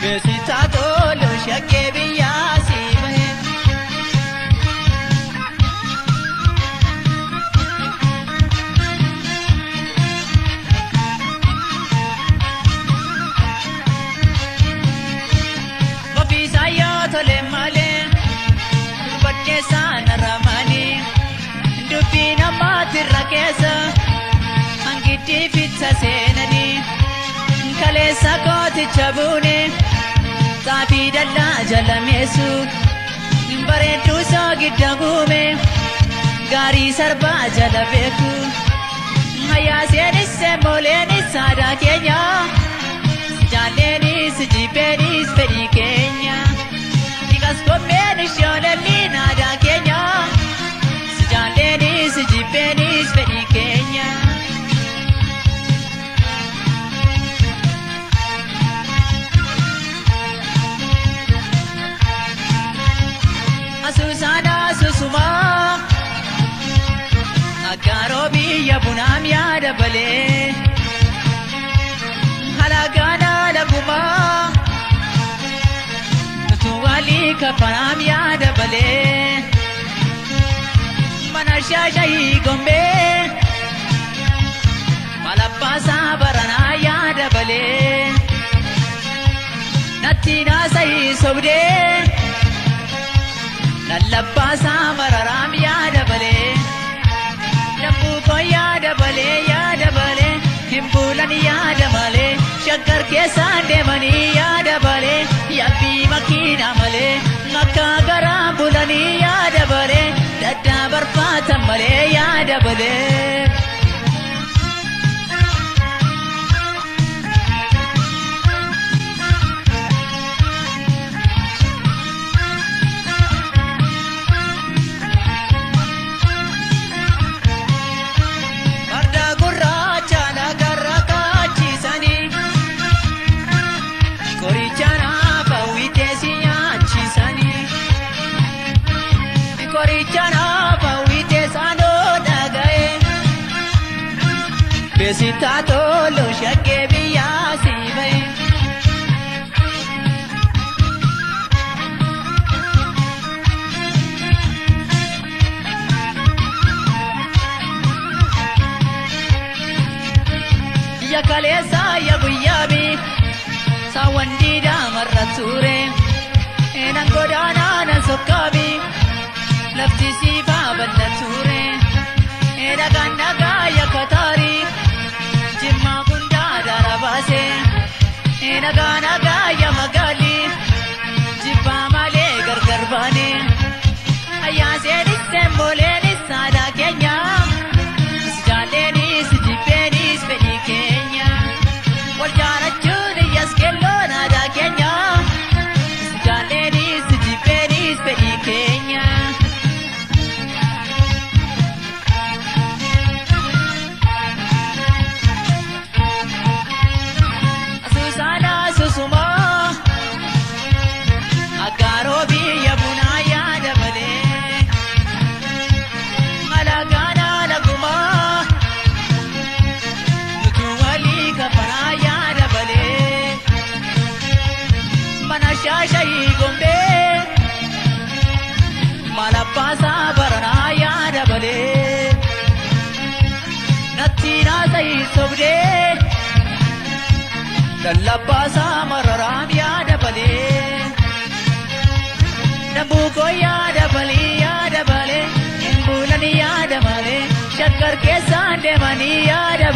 Beeksisaa tolu shakkee biyyaa si bahe. Ofiisaa yoo tole malee baddeessaa narra malee dubbii namaatti irra keessa hangitti fitsa seenanii kaleessa kooticha buune. Saafii dallaa jalameessu bareedduu soo gidda guume gaarii sarbaa jala beeku hayyaaseenis seemoleenis aadaa keenya jaalleenis jibbeenis fedhii keenya dhiqas kopheenis yoolelliin aadaa keenya jaalleenis jibbeenis fedhii keenya. Asusana susuma Agaro biyya bunaam yaada balee Halagana laguma Tuwali kafanaam yaada balee Mana shashayi gombe Malapasa barana yaada balee Natina sayi sobde Lallabbaasa mararaam yaada balee Dambuu koo yaada balee Himbuulan yaada malee Shaggar keessaan deemanii yaada balee Yabbii makiina malee Makka garaan bulanii yaada balee Daddaa barbaatan malee yaada balee. Beeksisaa tolu shakkee biyyaa si bahe. Ya kaleessa ya guyyaa bi saawwan diidaa marra ture eenan godaanaa nan sokkaabi lafti siifaa bal'aa ture eedhagaan dhagaa ya kataarii. Jimma kundaa darabaase nagaa nagaa ya magali jibba malee gargar baane ayyaaseenis seemboleenis aadaa keenya jaalleenis jibbeenis fedhii keenya wal jaalachuun iyyaas kelloon aadaa keenya jaalleenis jibbeenis fedhii keenya. Agaro biyya bunaa yaada balee Malagana laguma Nutu walii kafanaa yaada balee Mana shaashayi gombe Malappaasa baranaa yaada balee Natti naasayi sobdee Lallabbaasa mararaam yaada balee Dambuu koo yaada balee Himbuulan yaada malee Shaggar keessaan deemanii yaada